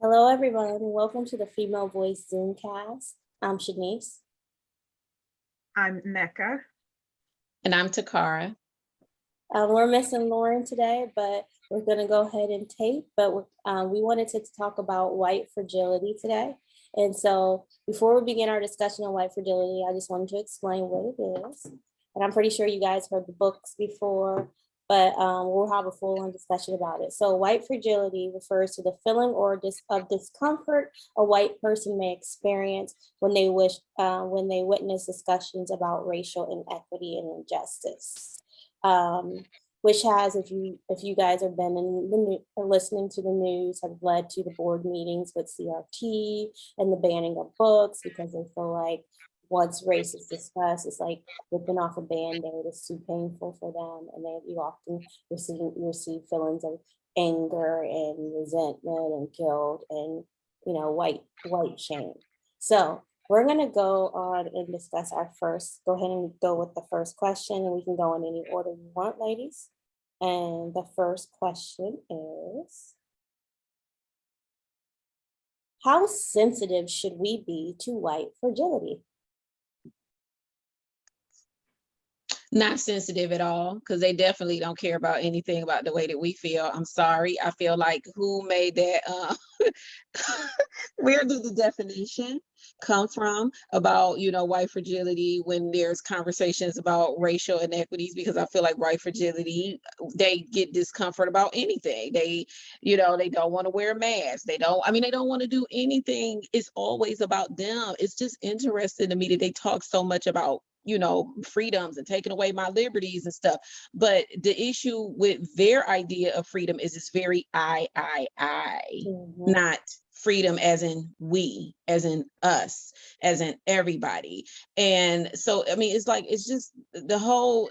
Hello, everyone. Welcome to the Female Voice Zoomcast. I'm Shanice. I'm Mecca. And I'm Takara. We're missing Lauren today, but we're going to go ahead and tape. But we wanted to talk about white fragility today. And so before we begin our discussion on white fragility, I just wanted to explain what it is. And I'm pretty sure you guys heard the books before, but we'll have a full-on discussion about it. So white fragility refers to the feeling or of discomfort a white person may experience when they witness discussions about racial inequity and injustice. Which has, if you guys have been in the listening to the news, have led to the board meetings with CRT and the banning of books because they feel like once race is discussed, it's like ripping off a band-aid. It's too painful for them, and you often receive feelings of anger and resentment and guilt and white shame. So we're going to go on and discuss go ahead and go with the first question, and we can go in any order you want, ladies. And the first question is, how sensitive should we be to white fragility? Not sensitive at all, because they definitely don't care about anything about the way that we feel. I'm sorry. I feel like who made that? Where did the definition come from about, white fragility when there's conversations about racial inequities? Because I feel like white fragility, they get discomfort about anything. They don't want to wear masks. They don't want to do anything. It's always about them. It's just interesting to me that they talk so much about freedoms and taking away my liberties and stuff. But the issue with their idea of freedom is it's very I, not freedom as in we, as in us, as in everybody. And so, it's just the whole,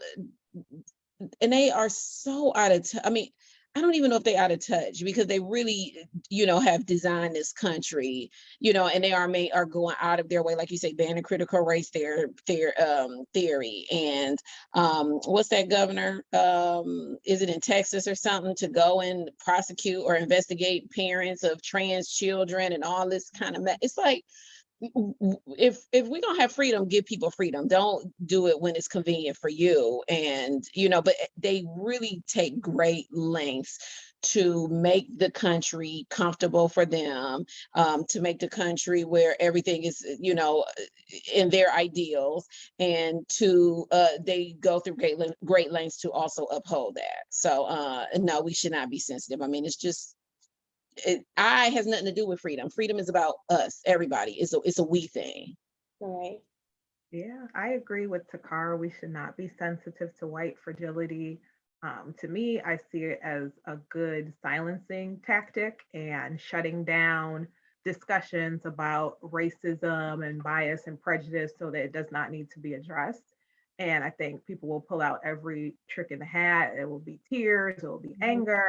and they are so out of touch. I don't even know if they're out of touch because they really, have designed this country, and they are going out of their way, like you say, banning critical race theory. And what's that governor? Is it in Texas or something, to go and prosecute or investigate parents of trans children and all this kind of it's like, if we don't have freedom, give people freedom. Don't do it when it's convenient for you. And but they really take great lengths to make the country comfortable for them, to make the country where everything is in their ideals, and to they go through great lengths to also uphold that. So no, we should not be sensitive. It's just, I has nothing to do with freedom. Freedom is about us, everybody. It's a we thing. All right. Yeah, I agree with Takara. We should not be sensitive to white fragility. To me, I see it as a good silencing tactic and shutting down discussions about racism and bias and prejudice so that it does not need to be addressed. And I think people will pull out every trick in the hat. It will be tears, it will be anger,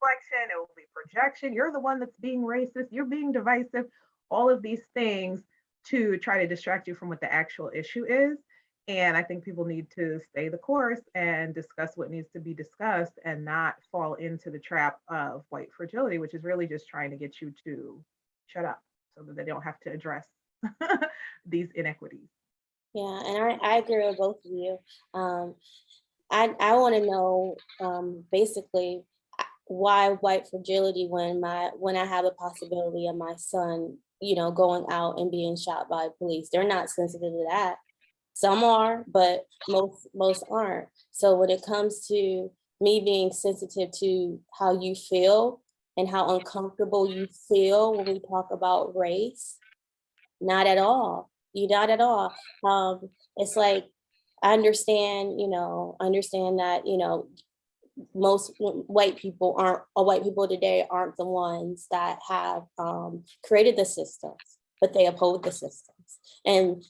reflection, it will be projection. You're the one that's being racist, you're being divisive, all of these things to try to distract you from what the actual issue is. And I think people need to stay the course and discuss what needs to be discussed and not fall into the trap of white fragility, which is really just trying to get you to shut up so that they don't have to address these inequities. Yeah, and I agree with both of you. I want to know basically why white fragility when I have a possibility of my son, going out and being shot by police. They're not sensitive to that. Some are, but most aren't. So when it comes to me being sensitive to how you feel and how uncomfortable you feel when we talk about race, not at all. You not at all. It's like I understand that, most white people today aren't the ones that have created the systems, but they uphold the systems. And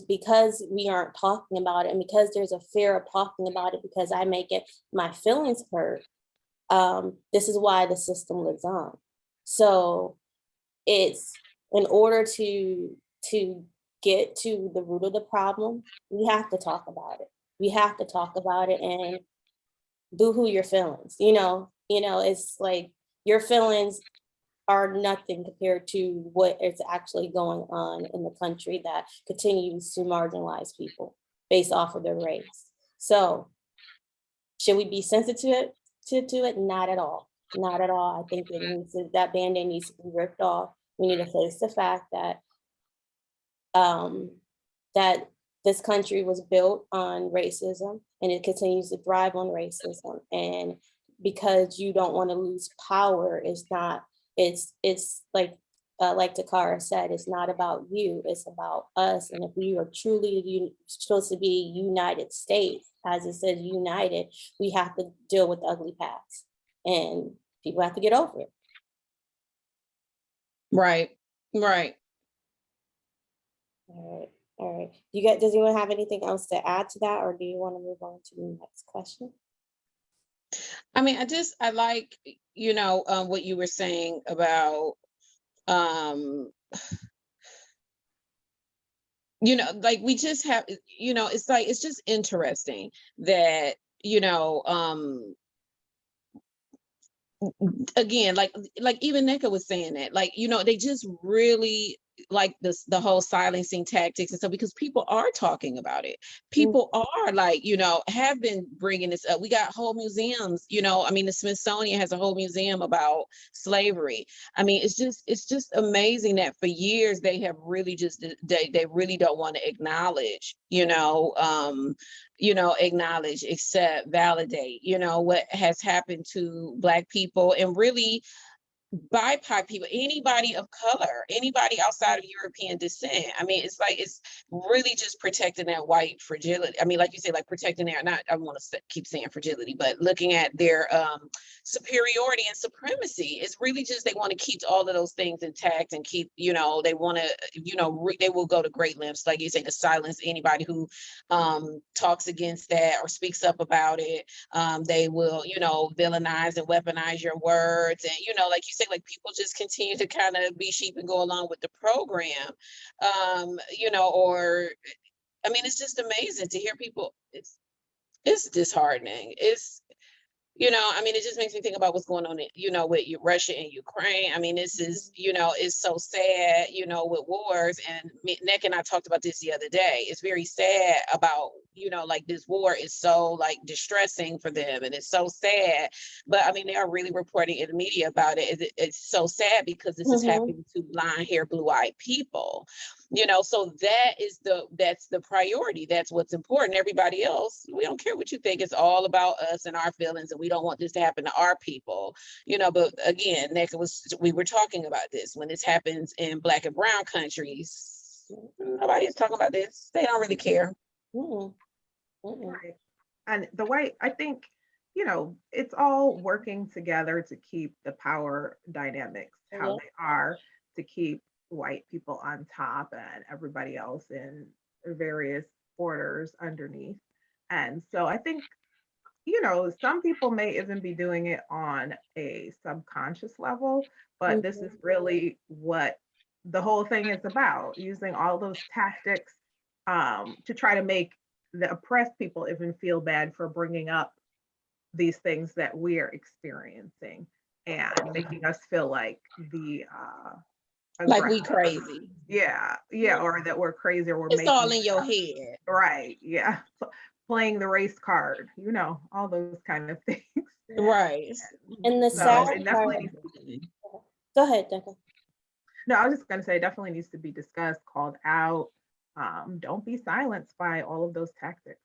because we aren't talking about it, and because there's a fear of talking about it, because I make it my feelings hurt, this is why the system lives on. So it's in order to get to the root of the problem, we have to talk about it. We have to talk about it and boo-hoo your feelings. It's like your feelings are nothing compared to what is actually going on in the country that continues to marginalize people based off of their race. So should we be sensitive to it? Not at all. Not at all. I think it needs to, that Band-Aid needs to be ripped off. We need to face the fact that um, that this country was built on racism and it continues to thrive on racism. And because you don't want to lose power, it's not, it's like Takara said, it's not about you, it's about us. And if we are truly supposed to be United States, as it says united, we have to deal with the ugly past. And people have to get over it. Right. Right. All right. All right. You got, does anyone have anything else to add to that, or do you want to move on to the next question? I mean, I like, what you were saying about, like we just have, it's like, it's just interesting that, again, like even Nika was saying that, like, they just really like this, the whole silencing tactics and stuff, because people are talking about it. People are like, have been bringing this up. We got whole museums, I mean, the Smithsonian has a whole museum about slavery. I mean, it's just amazing that for years they have really just, they really don't want to acknowledge, acknowledge, accept, validate, what has happened to Black people, and really BIPOC people, anybody of color, anybody outside of European descent. I mean, it's like, it's really just protecting that white fragility. I mean, like you say, like protecting their, not, I want to keep saying fragility, but looking at their superiority and supremacy. It's really just, they want to keep all of those things intact and keep, they want to, they will go to great lengths, like you say, to silence anybody who talks against that or speaks up about it. They will, villainize and weaponize your words. And, like you say, like people just continue to kind of be sheep and go along with the program. Or, I mean, it's just amazing to hear people. It's disheartening. I mean, it just makes me think about what's going on, with Russia and Ukraine. I mean, this is, it's so sad, with wars. And Nick and I talked about this the other day. It's very sad about, like this war is so like distressing for them, and it's so sad. But I mean, they are really reporting in the media about it. It's so sad because this is happening to blonde hair, blue-eyed people. So that's the priority. That's what's important. Everybody else, we don't care what you think. It's all about us and our feelings, and we don't want this to happen to our people. But again, we were talking about this, when this happens in Black and brown countries, nobody's talking about this. They don't really care. Right. And the white, I think, it's all working together to keep the power dynamics how they are, to keep white people on top and everybody else in various orders underneath. And so I think, some people may even be doing it on a subconscious level, but this is really what the whole thing is about, using all those tactics to try to make the oppressed people even feel bad for bringing up these things that we are experiencing, and making us feel like the like we crazy. Yeah, or that we're crazy, or we're it's making all in your head. Right. Yeah. Playing the race card, all those kind of things. Right. And the sad part, go ahead, Declan. No, I was just going to say, it definitely needs to be discussed, called out. Don't be silenced by all of those tactics.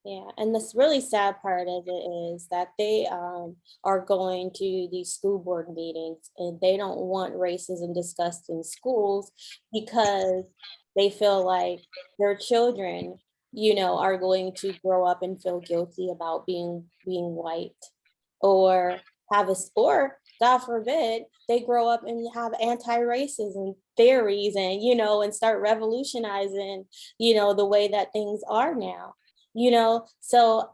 Yeah, and the really sad part of it is that they are going to these school board meetings and they don't want racism discussed in schools because they feel like their children, are going to grow up and feel guilty about being white, or or God forbid, they grow up and have anti-racism theories and, and start revolutionizing, the way that things are now. So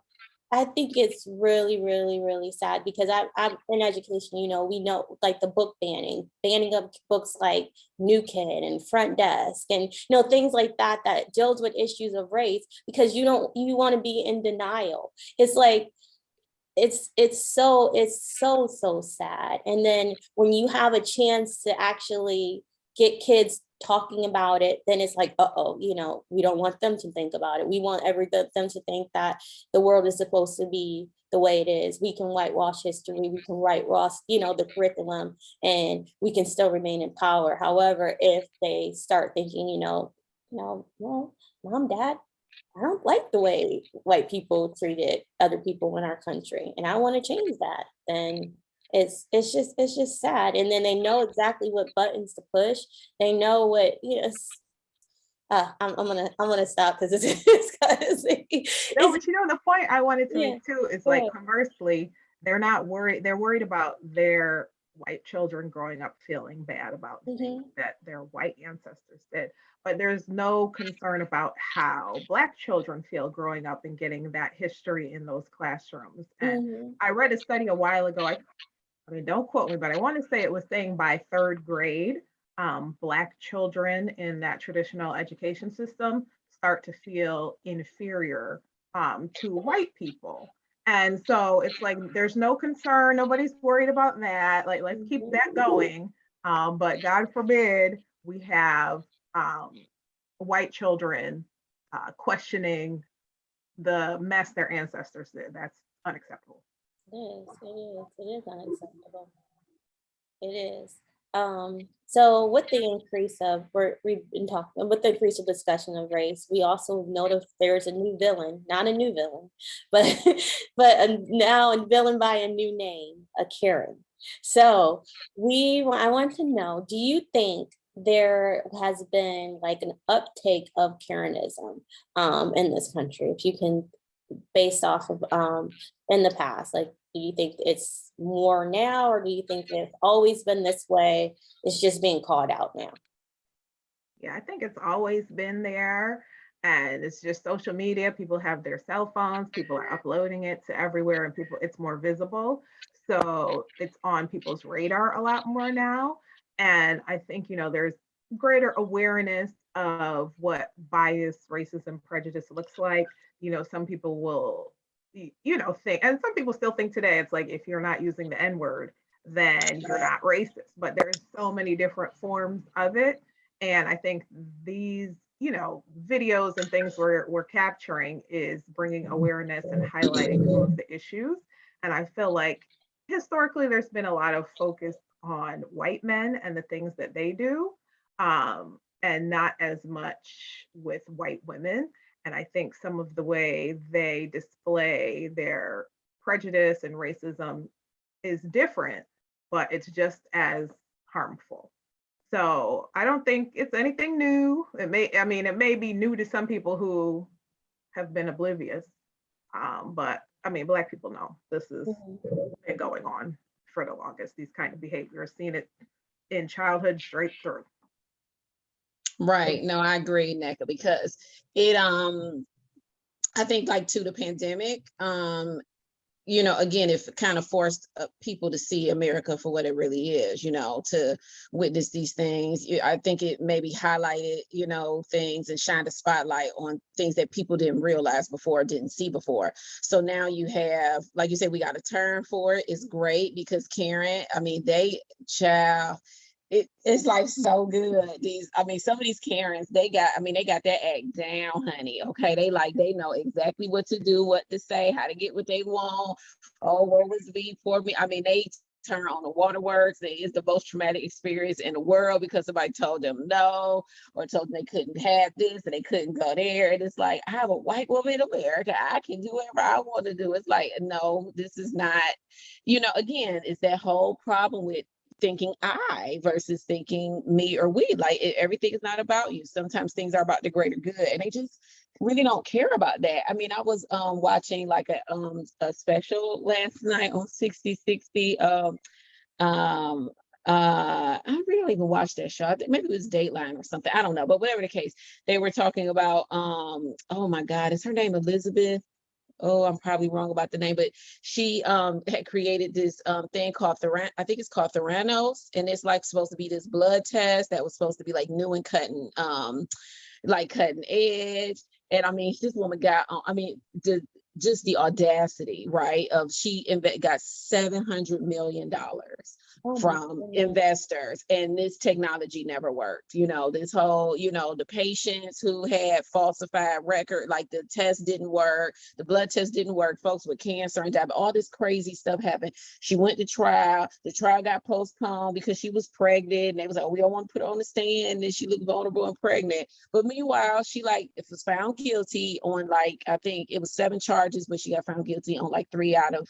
I think it's really, really, really sad because I'm in education, we know like the book banning of books like New Kid and Front Desk and, things like that deals with issues of race, because you want to be in denial. It's like, it's so sad. And then when you have a chance to actually get kids talking about it, then it's like, uh-oh, we don't want them to think about it. We want them to think that the world is supposed to be the way it is. We can whitewash history, we can whitewash, the curriculum, and we can still remain in power. However, if they start thinking, well, mom, dad, I don't like the way white people treated other people in our country, and I want to change that, then it's just sad. And then they know exactly what buttons to push. They know what, I'm gonna stop because No, it's but the point I wanted to yeah, make too is like yeah. conversely, they're not worried. They're worried about their white children growing up feeling bad about things Hmm. that their white ancestors did. But there's no concern about how Black children feel growing up and getting that history in those classrooms. And Hmm. I read a study a while ago. I mean, don't quote me, but I want to say it was saying by third grade, Black children in that traditional education system start to feel inferior to white people. And so it's like there's no concern, nobody's worried about that. Like, let's keep that going. But God forbid we have white children questioning the mess their ancestors did. That's unacceptable. It is unacceptable. It is. So with the increase of we've been talking with the increase of discussion of race, we also noticed there's a new villain, not a new villain, but now a villain by a new name, a Karen. So I want to know, do you think there has been like an uptake of Karenism in this country? If you can, based off of in the past, like, do you think it's more now, or do you think it's always been this way, it's just being called out now? Yeah, I think it's always been there. And it's just social media. People have their cell phones, people are uploading it to everywhere, and it's more visible. So it's on people's radar a lot more now. And I think, there's greater awareness of what bias, racism, prejudice looks like. Some people will, think, and some people still think today, it's like if you're not using the N word, then you're not racist. But there's so many different forms of it. And I think these, videos and things we're capturing is bringing awareness and highlighting some of the issues. And I feel like historically there's been a lot of focus on white men and the things that they do, and not as much with white women. And I think some of the way they display their prejudice and racism is different, but it's just as harmful. So I don't think it's anything new. It may be new to some people who have been oblivious. But I mean, Black people know this has Mhm. been going on for the longest, these kind of behaviors, seen it in childhood straight through. Right. No, I agree, NECA, because it I think like to the pandemic, again, it kind of forced people to see America for what it really is, to witness these things. I think it maybe highlighted, things and shined a spotlight on things that people didn't realize before, didn't see before. So now you have, like you said, we got a term for it. It's great because Karen, I mean, child, it's like so good. Some of these Karens, they got that act down, honey. Okay. They know exactly what to do, what to say, how to get what they want. Oh, what was me for me? I mean, they turn on the waterworks. It's the most traumatic experience in the world because somebody told them no, or told them they couldn't have this and they couldn't go there. And it's like, I have a white woman in America. I can do whatever I want to do. It's like, no, this is not, again, it's that whole problem with thinking I versus thinking me or we. Everything is not about you. Sometimes things are about the greater good, and they just really don't care about that. I mean, I was watching like a special last night on 6060. I really don't even watched that show. I think maybe it was Dateline or something. I don't know, but whatever the case, they were talking about oh my God, is her name Elizabeth? Oh, I'm probably wrong about the name, but she had created this thing called I think it's called Theranos, and it's like supposed to be this blood test that was supposed to be like new and cutting edge. And I mean, this woman got on, I mean, just the audacity, right? Of got $700 million Oh my from goodness. investors, and this technology never worked. This whole, the patients who had falsified record, like the test didn't work, the blood test didn't work, folks with cancer and diabetes, all this crazy stuff happened. She went to trial. The trial got postponed because she was pregnant, and they was like, oh, we don't want to put her on the stand, and she looked vulnerable and pregnant. But meanwhile, she was found guilty on, like, I think it was 7 charges, but she got found guilty on like 3 out of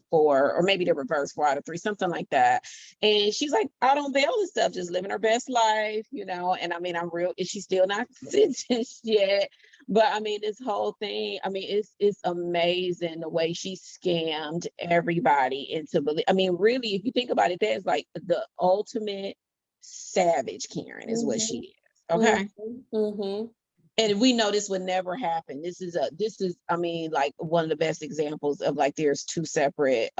4, or maybe the reverse, 4 out of 3, something like that. And she's like out on bail and stuff, just living her best life, and I mean, she's still not sentenced yet, but I mean, this whole thing, I mean, it's amazing the way she scammed everybody into believe. I mean, really, if you think about it, that's like the ultimate savage Karen is what she is. Okay. Mm-hmm. And we know this would never happen. This is I mean, like, one of the best examples of, like, there's 2 separate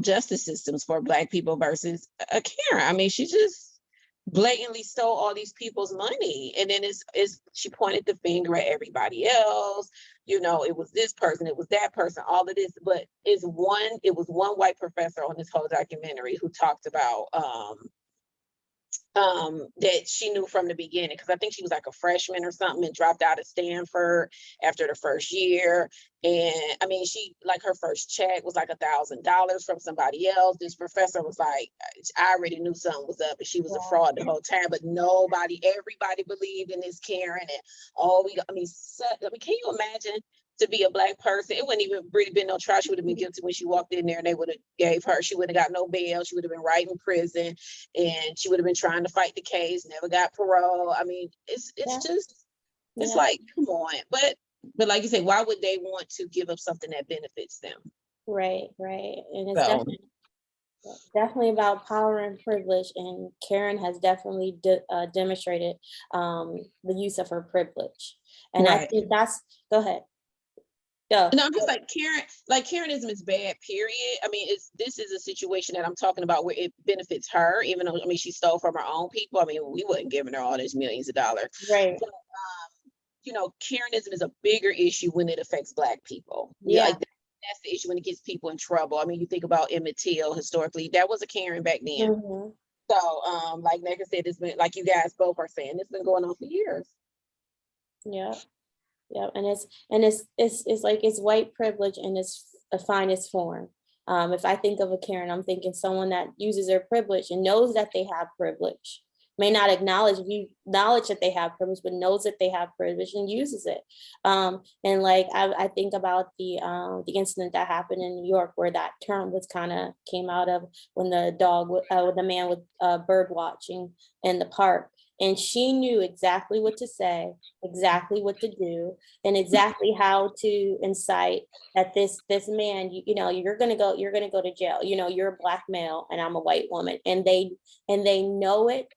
justice systems for Black people versus a Karen. I mean, she just blatantly stole all these people's money, and then she pointed the finger at everybody else. It was this person, it was that person, all of this. But it was one white professor on this whole documentary who talked about that she knew from the beginning, because I think she was like a freshman or something and dropped out of Stanford after the first year. And I mean, she, like, her first check was like $1,000 from somebody else. This professor was like, I already knew something was up, and she was a fraud the whole time, but everybody believed in this Karen. And can you imagine, to be a Black person? It wouldn't even really been no trial. She would have been guilty when she walked in there, and they would have she would have got no bail. She would have been right in prison, and she would have been trying to fight the case, never got parole. I mean, it's like, come on. But like you say, why would they want to give up something that benefits them? Right. And it's definitely about power and privilege, and Karen has definitely demonstrated the use of her privilege. And I think go ahead. No, I'm just like, Karenism is bad, period. I mean, this is a situation that I'm talking about where it benefits her, even though, I mean, she stole from her own people. I mean, we wasn't giving her all these millions of dollars. Right. But, Karenism is a bigger issue when it affects Black people. Yeah. Like, that's the issue when it gets people in trouble. I mean, you think about Emmett Till, historically, that was a Karen back then. Mm-hmm. So, like Megan said, it's been, like you guys both are saying, it's been going on for years. Yeah. And it's like, it's white privilege in its finest form. If I think of a Karen, I'm thinking someone that uses their privilege and knows that they have privilege, may not acknowledge that they have privilege, but knows that they have privilege and uses it. And like, I think about the incident that happened in New York, where that term was kind of came out of, when the man was bird watching in the park. And she knew exactly what to say, exactly what to do, and exactly how to incite that this man, you're gonna go to jail. You're a Black male and I'm a white woman, and they know it.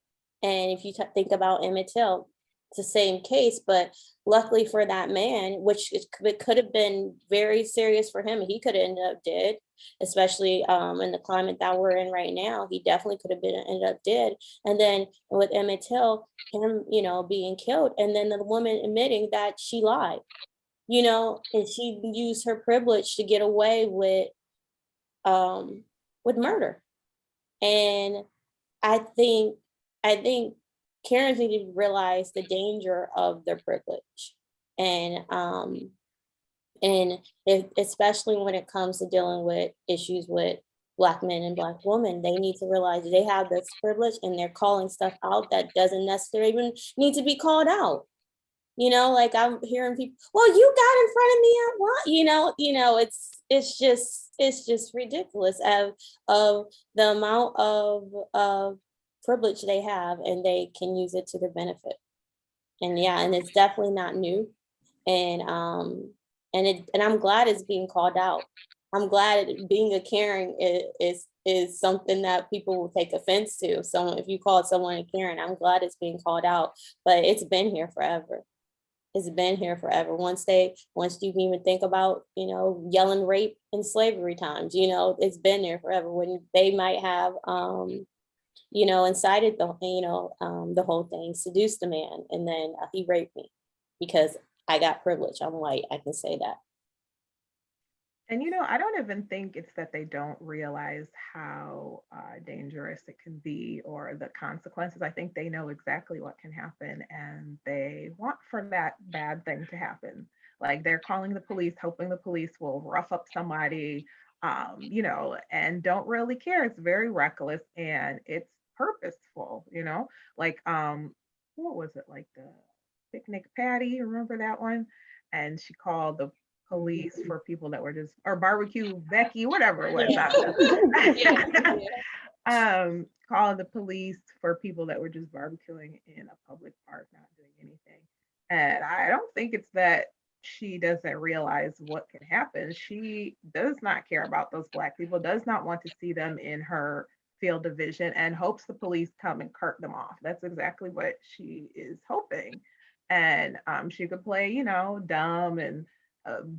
And if you think about Emmett Till, it's the same case, but luckily for that man, which it could have been very serious for him, he could have ended up dead, especially in the climate that we're in right now. He definitely could have ended up dead. And then with Emmett Till, him, being killed, and then the woman admitting that she lied, and she used her privilege to get away with murder. And I think Karens need to realize the danger of their privilege, and especially when it comes to dealing with issues with Black men and Black women, they need to realize they have this privilege, and they're calling stuff out that doesn't necessarily even need to be called out. Like, I'm hearing people, well, you got in front of me at what, it's just ridiculous of the amount of privilege they have, and they can use it to their benefit. And it's definitely not new. And I'm glad it's being called out. I'm glad being a Karen is something that people will take offense to. So if you call someone a Karen, I'm glad it's being called out, but it's been here forever. It's been here forever. Once you can even think about, yelling rape in slavery times, it's been there forever, when they might have, incited the whole thing, seduced the man, and then he raped me because I got privilege. I'm white. I can say that. And I don't even think it's that they don't realize how dangerous it can be or the consequences. I think they know exactly what can happen and they want for that bad thing to happen. Like they're calling the police, hoping the police will rough up somebody, and don't really care. It's very reckless and it's purposeful, like, what was it, like the picnic Patty? Remember that one? And she called the police for people that were just, or barbecue Becky, whatever it was. Yeah. Yeah, I don't know. yeah. Called the police for people that were just barbecuing in a public park, not doing anything. And I don't think it's that she doesn't realize what can happen. She does not care about those Black people, does not want to see them in her field of vision, and hopes the police come and cart them off. That's exactly what she is hoping. And she could play, dumb and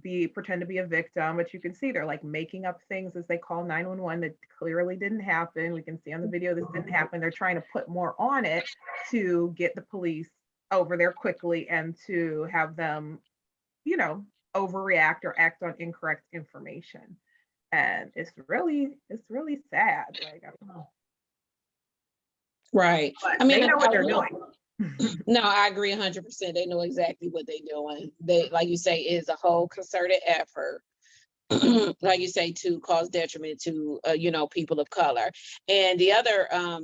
be pretend to be a victim, but you can see they're like making up things as they call 911 that clearly didn't happen. We can see on the video this didn't happen. They're trying to put more on it to get the police over there quickly and to have them, overreact or act on incorrect information. And it's really sad. Like, I don't know. Right. But I mean, they know what they're I- doing. no, I agree 100%. They know exactly what they're doing. They, like you say, is a whole concerted effort, like you say, to cause detriment to, people of color. And the other, I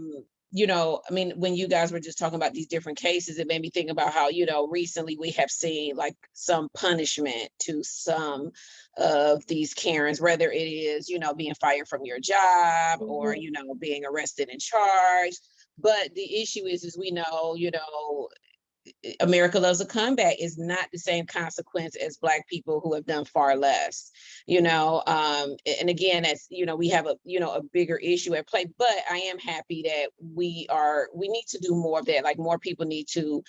mean, when you guys were just talking about these different cases, it made me think about how, recently we have seen like some punishment to some of these Karens, whether it is, being fired from your job or, being arrested and charged. But the issue is we know, America loves a comeback is not the same consequence as Black people who have done far less, and again, as we have a bigger issue at play, but I am happy that we need to do more of that. Like more people need to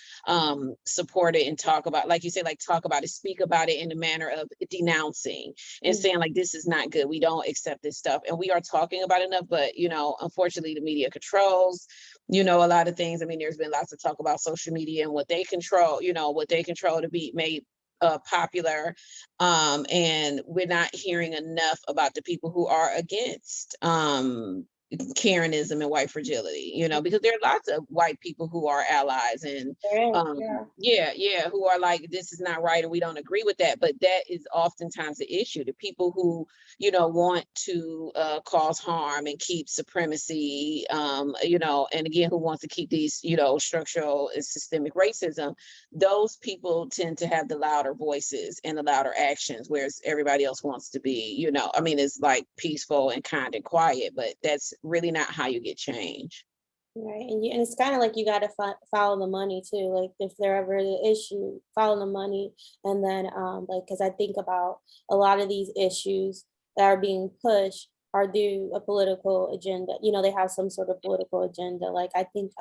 support it and talk about, like you say, like talk about it, speak about it in the manner of denouncing and saying like, this is not good. We don't accept this stuff. And we are talking about it enough, but unfortunately the media controls a lot of things. I mean, there's been lots of talk about social media and what they control, to be made popular. And we're not hearing enough about the people who are against Karenism and white fragility, because there are lots of white people who are allies and who are like, this is not right and we don't agree with that. But that is oftentimes the issue. The people who want to cause harm and keep supremacy, and again, who wants to keep these, structural and systemic racism, those people tend to have the louder voices and the louder actions, whereas everybody else wants to be, I mean, it's like peaceful and kind and quiet, but that's really not how you get change. Right, and it's kind of like you got to follow the money too. Like if there ever is an issue, follow the money, and then like because I think about a lot of these issues that are being pushed are due a political agenda. They have some sort of political agenda. Like I think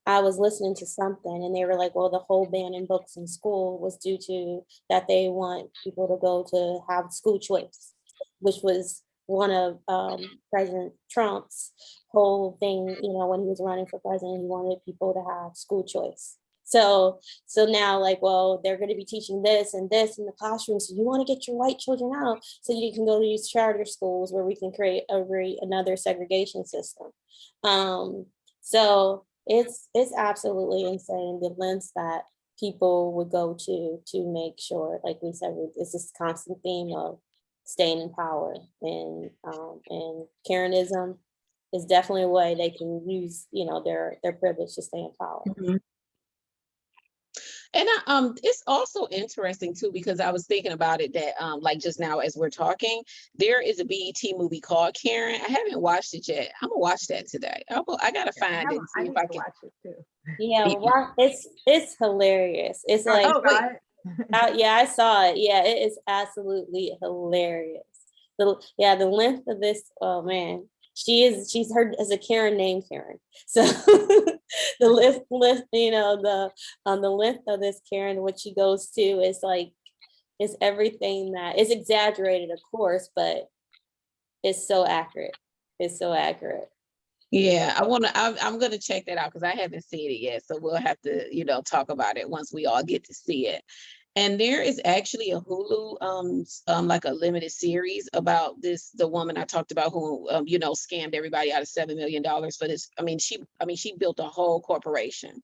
I was listening to something and they were like, well, the whole ban in books in school was due to that they want people to go to have school choice, which was one of President Trump's whole thing, when he was running for president, he wanted people to have school choice. So now like, well, they're going to be teaching this and this in the classroom. So you want to get your white children out so you can go to these charter schools where we can create another segregation system. So it's absolutely insane the lengths that people would go to make sure, like we said, it's this constant theme of staying in power, and Karenism is definitely a way they can use their privilege to stay in power. Mm-hmm. And it's also interesting too, because I was thinking about it that like just now as we're talking, there is a BET movie called Karen. I haven't watched it yet. I'm gonna watch that today. I gotta find it and see I if need I to can watch it too. Yeah, it's hilarious. It's like, Oh, God. yeah, I saw it. Yeah, it is absolutely hilarious. The length of this. Oh man, she's heard as a Karen named Karen. So the length, the length of this Karen, what she goes to is like, is everything that is exaggerated, of course, but it's so accurate. It's so accurate. Yeah, I'm gonna check that out because I haven't seen it yet. So we'll have to, talk about it once we all get to see it. And there is actually a Hulu, like a limited series about the woman I talked about who, scammed everybody out of $7 million for this. She built a whole corporation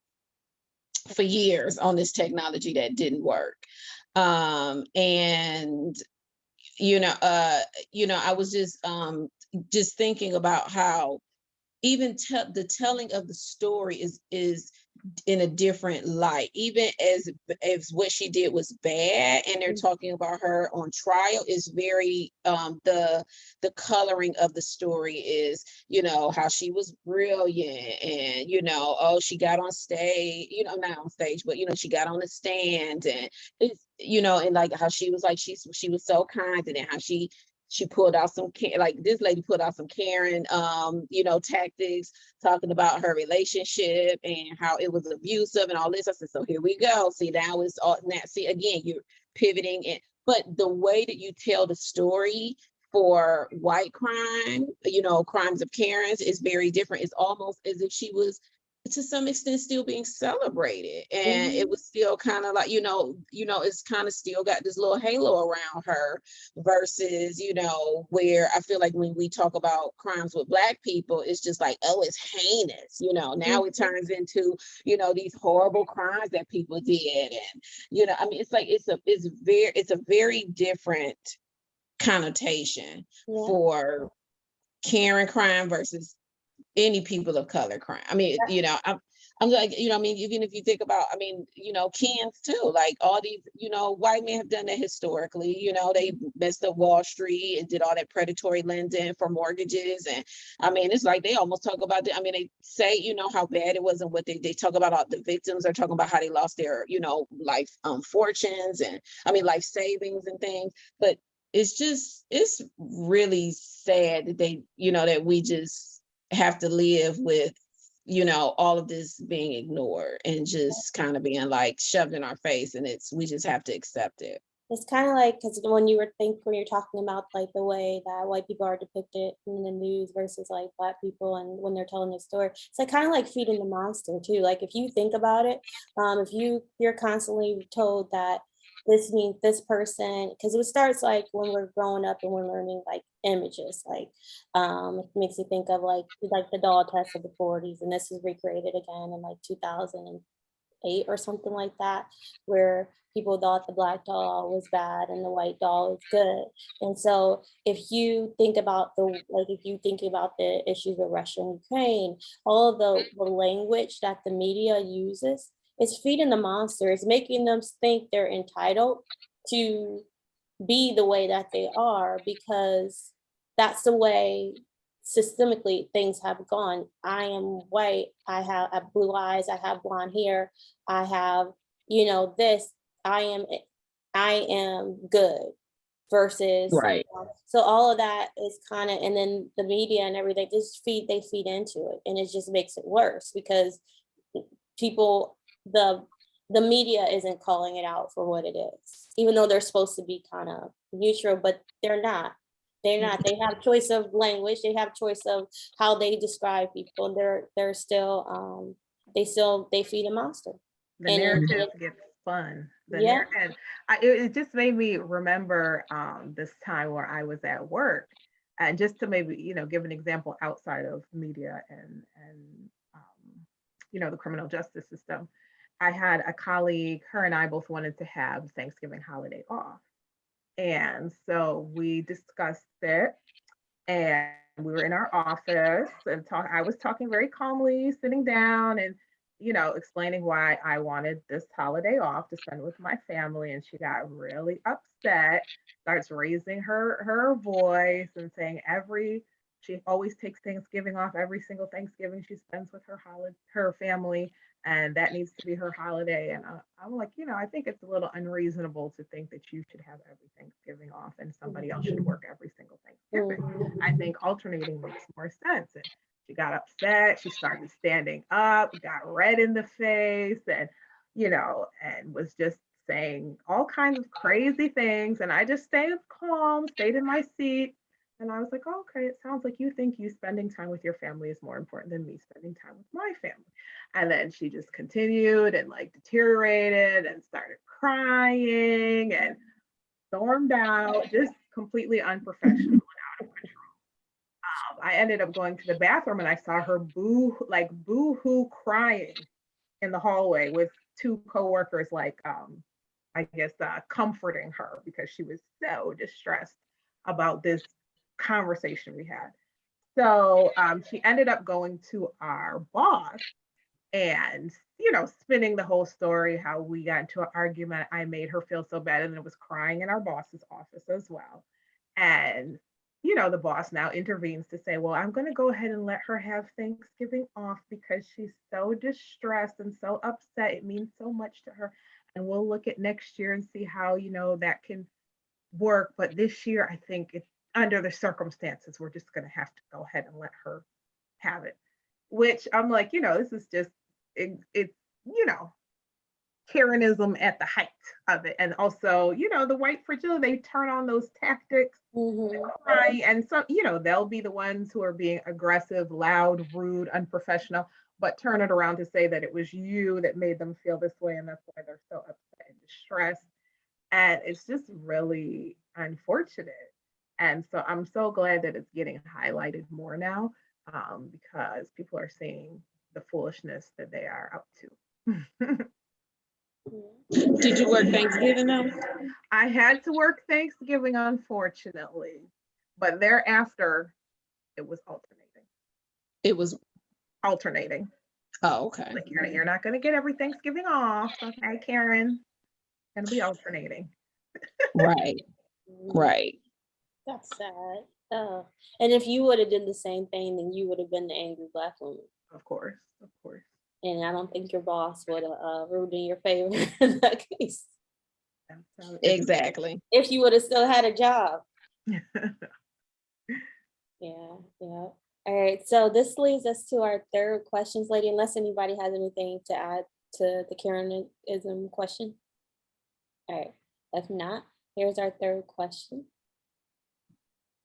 for years on this technology that didn't work. And I was just thinking about how even the telling of the story is in a different light, even as what she did was bad and they're talking about her on trial, is very the coloring of the story is, how she was brilliant, and oh, she got on stage, not on stage, but she got on the stand, and it's, and like how she was like she was so kind, and then how she pulled out some like this lady put out some Karen tactics, talking about her relationship and how it was abusive and all this. I said, so here we go. See, now it's all now. See, again, you're pivoting it. But the way that you tell the story for white crime, crimes of Karens, is very different. It's almost as if she was to some extent still being celebrated, and it was still kind of like it's kind of still got this little halo around her, versus where I feel like when we talk about crimes with Black people, it's just like, oh, it's heinous, now it turns into these horrible crimes that people did, and it's like it's a very different connotation for Karen crime versus any people of color crime. I'm like, even if you think about, Kens too, like all these, white men have done that historically, they messed up Wall Street and did all that predatory lending for mortgages. And it's like, they almost talk about they say, how bad it was, and what they talk about, all the victims are talking about how they lost their, life fortunes, and life savings and things. But it's really sad that that we just have to live with all of this being ignored and just kind of being like shoved in our face, and we just have to accept it. It's kind of like, because when you're talking about like the way that white people are depicted in the news versus like Black people, and when they're telling their story, it's like kind of like feeding the monster too. Like if you think about it, if you're constantly told that this means this person, because it starts like when we're growing up and we're learning like images, like it makes you think of like the doll test of the 40s, and this is recreated again in like 2008 or something like that, where people thought the Black doll was bad and the white doll is good. And so if you think about the issues with Russia and Ukraine, all of the language that the media uses is feeding the monster. It's making them think they're entitled to be the way that they are, because that's the way systemically things have gone. I am white, I have blue eyes, I have blonde hair, I have this, I am good, versus Right. so all of that is kind of, and then the media and everything they feed into it, and it just makes it worse, because people, the media isn't calling it out for what it is, even though they're supposed to be kind of neutral, but they're not. They're not. They have choice of language. They have choice of how they describe people. And they're still they feed a monster. The And narrative gets spun. yeah. And it just made me remember this time where I was at work, and just to maybe give an example outside of media and the criminal justice system. I had a colleague, her and I both wanted to have Thanksgiving holiday off. And so we discussed it, and we were in our office and I was talking very calmly, sitting down and, explaining why I wanted this holiday off to spend with my family. And she got really upset, starts raising her voice and saying she always takes Thanksgiving off. Every single Thanksgiving she spends with her family, and that needs to be her holiday. And I'm like, I think it's a little unreasonable to think that you should have every Thanksgiving off and somebody else should work every single Thanksgiving. I think alternating makes more sense. And she got upset. She started standing up, got red in the face, and and was just saying all kinds of crazy things. And I just stayed calm, stayed in my seat. And I was like, oh, okay, it sounds like you think you spending time with your family is more important than me spending time with my family. And then she just continued and like deteriorated and started crying and stormed out, just completely unprofessional and out of control. I ended up going to the bathroom and I saw her boo-hoo crying in the hallway with two coworkers, I guess, comforting her because she was so distressed about this conversation we had. So she ended up going to our boss and, spinning the whole story, how we got into an argument. I made her feel so bad and it was crying in our boss's office as well. And, the boss now intervenes to say, well, I'm going to go ahead and let her have Thanksgiving off because she's so distressed and so upset. It means so much to her. And we'll look at next year and see how, that can work. But this year, I think it's under the circumstances, we're just going to have to go ahead and let her have it. Which I'm like, this is just, it's, Karenism at the height of it. And also, the white fragility, they turn on those tactics, crying, and so, they'll be the ones who are being aggressive, loud, rude, unprofessional, but turn it around to say that it was you that made them feel this way, and that's why they're so upset and distressed. And it's just really unfortunate. And so I'm so glad that it's getting highlighted more now, because people are seeing the foolishness that they are up to. Did you work Thanksgiving though? I had to work Thanksgiving, unfortunately, but thereafter it was alternating. It was. Alternating. Oh, okay. Like you're not going to get every Thanksgiving off, okay, Karen? Going to be alternating. Right. Right. That's sad. And if you would have done the same thing, then you would have been the angry Black woman. Of course, of course. And I don't think your boss would have ruled in your favor in that case. Exactly. If you would have still had a job. Yeah. All right. So this leads us to our third questions, lady, unless anybody has anything to add to the Karenism question. All right. If not, here's our third question.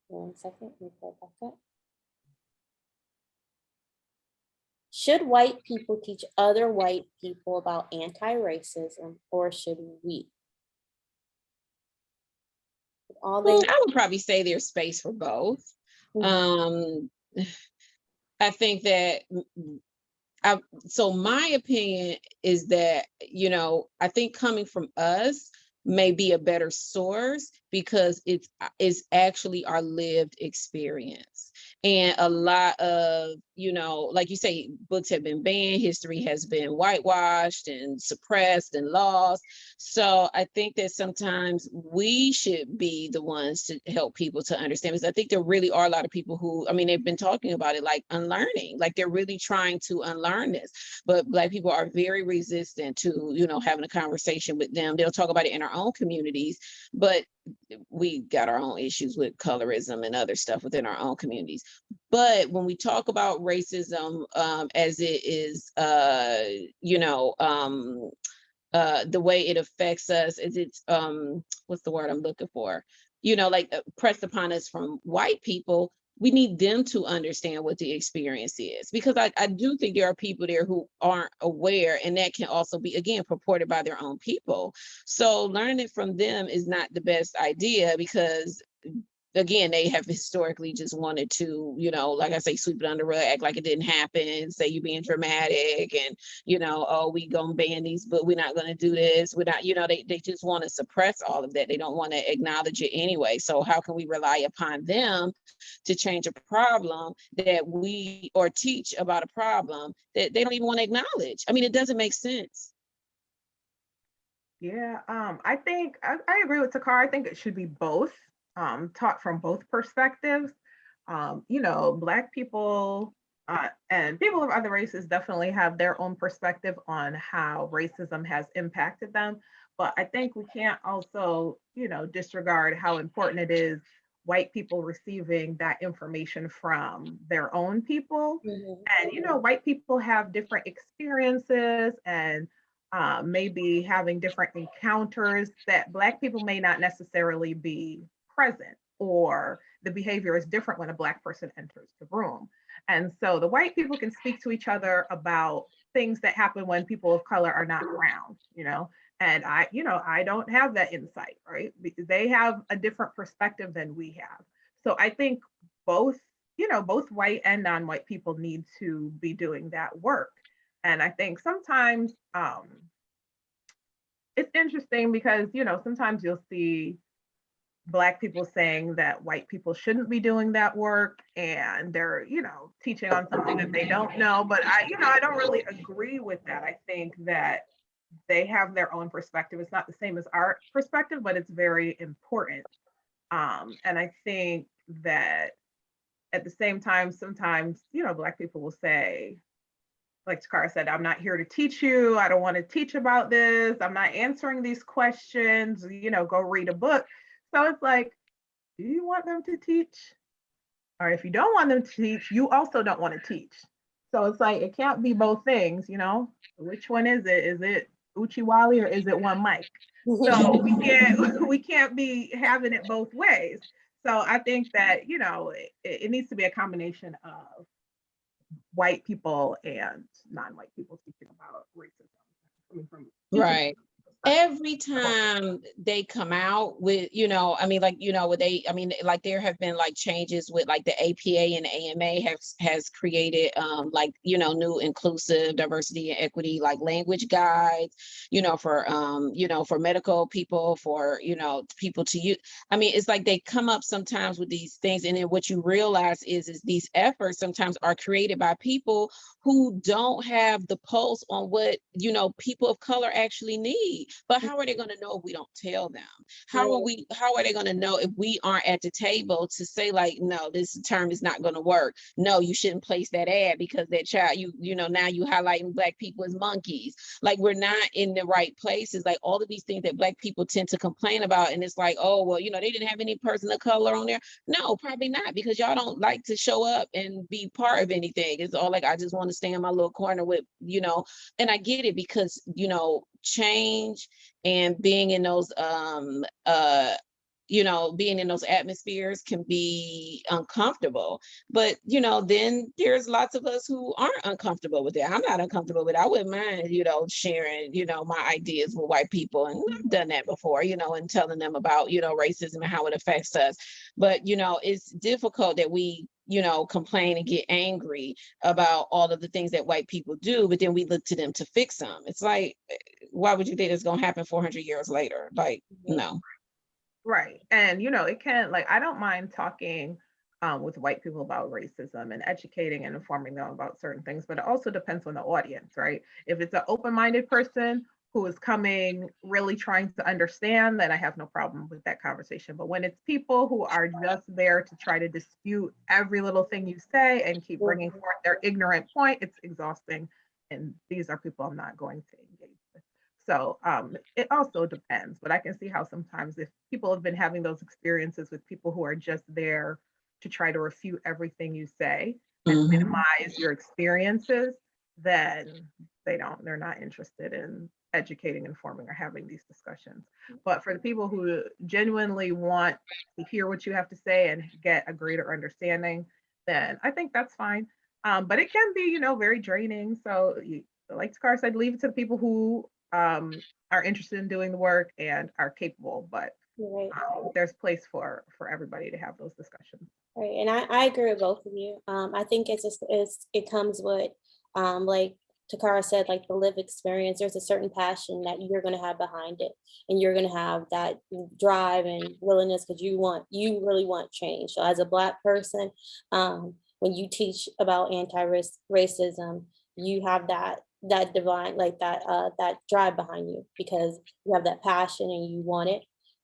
1 second, let me pull it back up. Should white people teach other white people about anti-racism, or should we? I would probably say there's space for both. I think that so my opinion is that, I think coming from us may be a better source because it's actually our lived experience. And a lot of, like you say, books have been banned, history has been whitewashed and suppressed and lost. So I think that sometimes we should be the ones to help people to understand, because I think there really are a lot of people who, they've been talking about it, like unlearning, like they're really trying to unlearn this. But Black people are very resistant to, having a conversation with them. They'll talk about it in our own communities, but we got our own issues with colorism and other stuff within our own communities. But when we talk about racism, as it is, the way it affects us, is it's, what's the word I'm looking for? Pressed upon us from white people, we need them to understand what the experience is, because I do think there are people there who aren't aware, and that can also be, again, purported by their own people. So learning it from them is not the best idea, because again, they have historically just wanted to, like I say, sweep it under the rug, act like it didn't happen, say you're being dramatic, and, oh, we gonna ban these, but we're not gonna do this. We're not, they just want to suppress all of that. They don't want to acknowledge it anyway. So how can we rely upon them to change a problem that or teach about a problem that they don't even want to acknowledge? It doesn't make sense. Yeah, I think I agree with Takar. I think it should be both, taught from both perspectives. Black people and people of other races definitely have their own perspective on how racism has impacted them. But I think we can't also, disregard how important it is white people receiving that information from their own people. And, white people have different experiences and maybe having different encounters that Black people may not necessarily be present, or the behavior is different when a Black person enters the room. And so the white people can speak to each other about things that happen when people of color are not around, And I don't have that insight, right? Because they have a different perspective than we have. So I think both, both white and non-white people need to be doing that work. And I think sometimes it's interesting because, sometimes you'll see Black people saying that white people shouldn't be doing that work, and they're, teaching on something that they don't know. But I don't really agree with that. I think that they have their own perspective. It's not the same as our perspective, but it's very important. And I think that at the same time, sometimes, Black people will say, like Takara said, I'm not here to teach you. I don't want to teach about this. I'm not answering these questions. Go read a book. So it's like, do you want them to teach? Or if you don't want them to teach, you also don't want to teach. So it's like, it can't be both things, Which one is it? Is it Uchiwali or is it one mic? So we can't be having it both ways. So I think that, it needs to be a combination of white people and non-white people speaking about racism coming from Right. Every time they come out with, I mean, like, like there have been like changes with like the APA and the AMA has created like, new inclusive diversity and equity, like language guides, for medical people, for, people to use. I mean, it's like they come up sometimes with these things. And then what you realize is these efforts sometimes are created by people who don't have the pulse on what, people of color actually need. But how are they going to know if we don't tell them? How are they going to know if we aren't at the table to say, like, no, this term is not going to work. No, you shouldn't place that ad because that child, now you highlighting Black people as monkeys. Like, we're not in the right places. Like all of these things that Black people tend to complain about. And it's like, oh, well, they didn't have any person of color on there. No, probably not, because y'all don't like to show up and be part of anything. It's all like, I just want to stay in my little corner with, and I get it because, change and being in those being in those atmospheres can be uncomfortable. But then there's lots of us who aren't uncomfortable with it. I'm not uncomfortable with it. I wouldn't mind sharing my ideas with white people, and I've done that before, and telling them about racism and how it affects us. But it's difficult that we complain and get angry about all of the things that white people do, but then we look to them to fix them. It's like, why would you think it's going to happen 400 years later? Like, no. Right. And, it can, like, I don't mind talking with white people about racism and educating and informing them about certain things, but it also depends on the audience, right? If it's an open-minded person who is coming really trying to understand, then I have no problem with that conversation. But when it's people who are just there to try to dispute every little thing you say and keep bringing forth their ignorant point, it's exhausting. And these are people I'm not going to engage with. So it also depends, but I can see how sometimes if people have been having those experiences with people who are just there to try to refute everything you say and minimize your experiences, then they're not interested in educating, informing, or having these discussions. But for the people who genuinely want to hear what you have to say and get a greater understanding, then I think that's fine. But it can be, very draining. So like Takar said, leave it to the people who are interested in doing the work and are capable, but there's place for everybody to have those discussions. Right, and I agree with both of you. I think it comes with like Takara said, like the lived experience. There's a certain passion that you're going to have behind it, and you're going to have that drive and willingness because you really want change. So as a Black person, when you teach about anti-racism, you have that divine, like that drive behind you because you have that passion and you want it.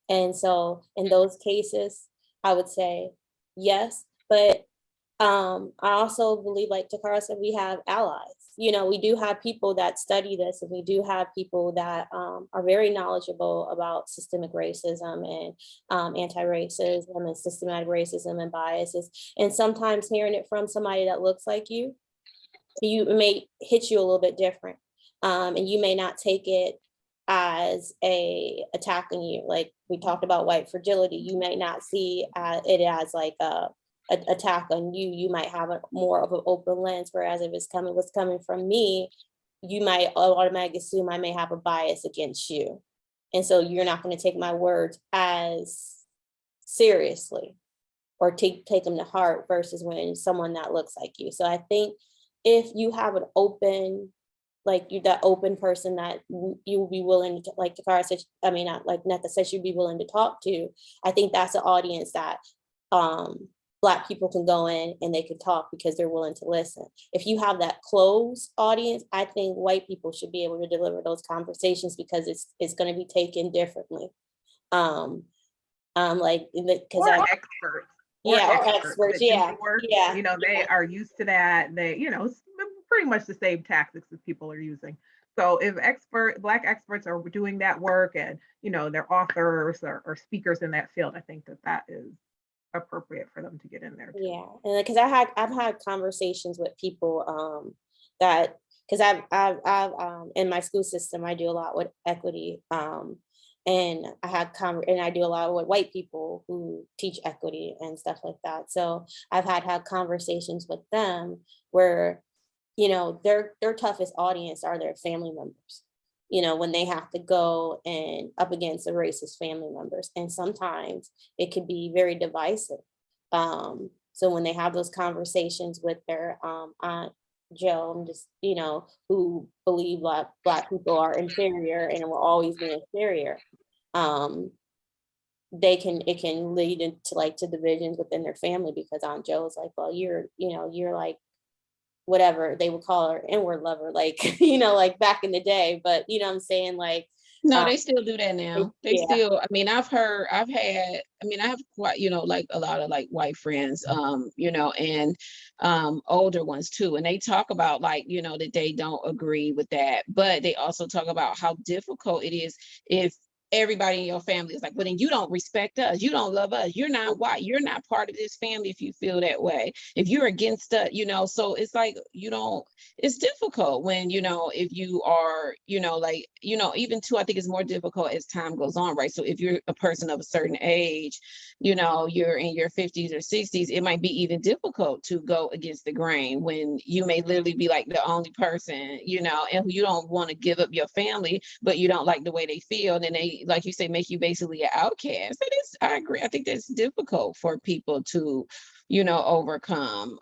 And so in those cases, I would say yes, but I also believe, like Takara said, we have allies. We do have people that study this, and we do have people that are very knowledgeable about systemic racism and anti-racism and systematic racism and biases. And sometimes hearing it from somebody that looks like you it may hit you a little bit different, and you may not take it as a attack on you. Like we talked about white fragility, you may not see it as like a attack on you. You might have more of an open lens, whereas if what's coming from me, you might automatically assume I may have a bias against you. And so you're not going to take my words as seriously or take them to heart versus when someone that looks like you. So I think if you have an open, like you, that open person that you will be willing to, like Takara said, I mean, not like Netta said, you'd be willing to talk to. I think that's an audience that Black people can go in and they can talk because they're willing to listen. If you have that closed audience, I think white people should be able to deliver those conversations because it's going to be taken differently. Like because or experts. yeah, or experts, that do yeah, the work. yeah, You know, they are used to that. They, you know, pretty much the same tactics that people are using. So if Black experts are doing that work, and you know, they're authors or speakers in that field, I think that is appropriate for them to get in there too. yeah. And because I've had conversations with people that, because I've in my school system I do a lot with equity, and and I do a lot with white people who teach equity and stuff like that. So I've had conversations with them where, you know, their toughest audience are their family members, you know, when they have to go and up against the racist family members. And sometimes it could be very divisive. So when they have those conversations with their aunt Joe, and just, you know, who believe black people are inferior and will always be inferior, it can lead into like to divisions within their family because Aunt Joe's like, well, you're like whatever they would call her N-word lover, like, you know, like back in the day. But you know what I'm saying? Like, No, they still do that now. They yeah, still, I mean, I have quite, you know, like a lot of like white friends, you know, and older ones too. And they talk about like, you know, that they don't agree with that, but they also talk about how difficult it is if everybody in your family is like, well, then you don't respect us, you don't love us, you're not white, you're not part of this family if you feel that way. If you're against us, you know, so it's like you don't, it's difficult when, you know, if you are, you know, like, you know, even too, I think it's more difficult as time goes on, right? So if you're a person of a certain age, you know, you're in your 50s or 60s, it might be even difficult to go against the grain when you may literally be like the only person, you know, and you don't want to give up your family, but you don't like the way they feel. And then they, like you say, make you basically an outcast. And I agree. I think that's difficult for people to, you know, overcome.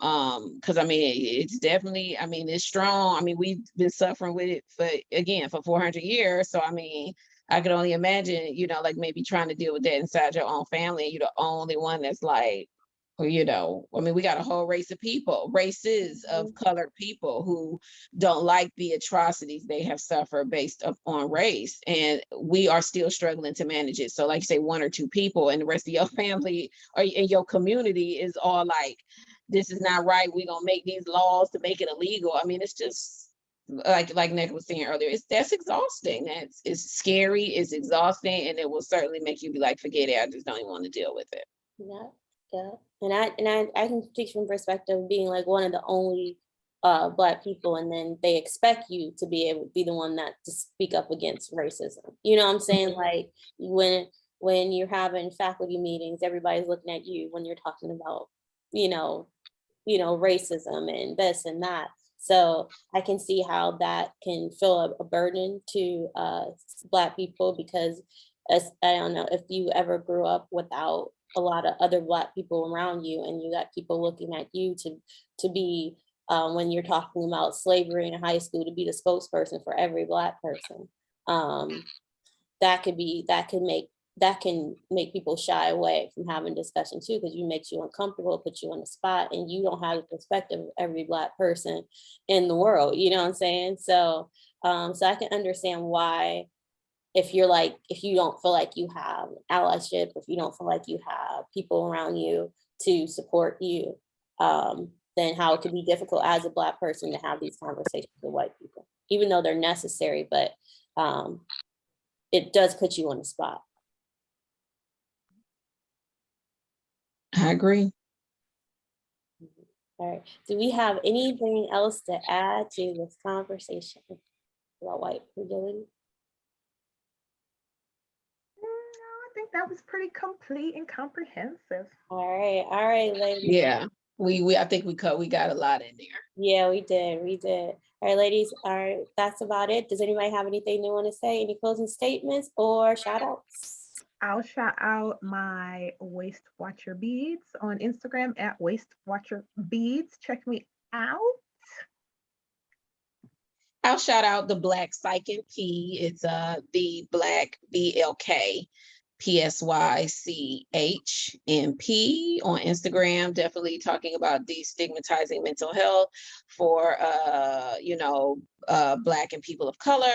Because I mean, it's definitely, I mean, it's strong. I mean, we've been suffering with it for 400 years. So I mean, I could only imagine, you know, like maybe trying to deal with that inside your own family, and you're the only one that's like, well, you know, I mean, we got a whole races of colored people who don't like the atrocities they have suffered based on race. And we are still struggling to manage it. So like you say, one or two people and the rest of your family or in your community is all like, this is not right. We're gonna make these laws to make it illegal. I mean, it's just like Nick was saying earlier, that's exhausting. It's scary, it's exhausting, and it will certainly make you be like, forget it. I just don't even want to deal with it. yeah, yeah. And I can speak from perspective of being like one of the only black people, and then they expect you to be able to be the one that to speak up against racism. You know what I'm saying? Like when you're having faculty meetings, everybody's looking at you when you're talking about, you know, racism and this and that. So I can see how that can feel a burden to Black people because as, I don't know if you ever grew up without a lot of other Black people around you, and you got people looking at you to be when you're talking about slavery in high school to be the spokesperson for every Black person. Um, that can make people shy away from having discussion too, because you makes you uncomfortable, put you on the spot, and you don't have the perspective of every Black person in the world. You know what I'm saying? So, so I can understand why if you don't feel like you have allyship, if you don't feel like you have people around you to support you, then how it could be difficult as a Black person to have these conversations with white people, even though they're necessary, but it does put you on the spot. I agree. All right. Do we have anything else to add to this conversation about white fragility? No, I think that was pretty complete and comprehensive. All right, ladies. Yeah. I think we got a lot in there. Yeah, we did. We did. All right, ladies. All right, that's about it. Does anybody have anything they want to say? Any closing statements or shout outs? I'll shout out my Waist Watcher Beads on Instagram at Waist Watcher Beads. Check me out. I'll shout out the Black Psychic P. It's the Black BLK PSYCHMP on Instagram. Definitely talking about destigmatizing mental health for Black and people of color,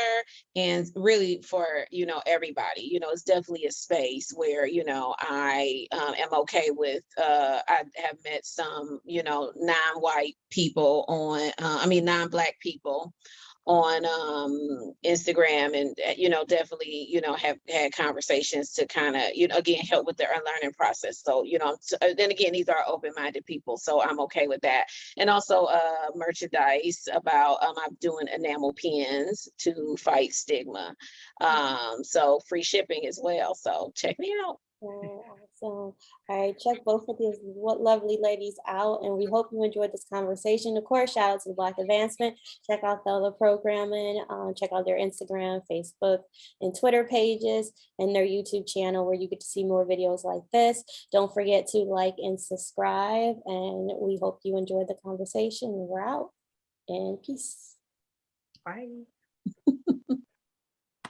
and really for everybody. It's definitely a space where I am okay with. I have met some non-white people on. Non-Black people on Instagram, and definitely have had conversations to kind of again help with their unlearning process. So then again, these are open-minded people, so I'm okay with that. And also merchandise about I'm doing enamel pins to fight stigma, so free shipping as well, so check me out. Oh, awesome. All right, check both of these lovely ladies out, and we hope you enjoyed this conversation. Of course, shout out to the Black Advancement. Check out the other programming. Check out their Instagram, Facebook, and Twitter pages, and their YouTube channel where you get to see more videos like this. Don't forget to like and subscribe, and we hope you enjoyed the conversation. We're out, and peace. Bye.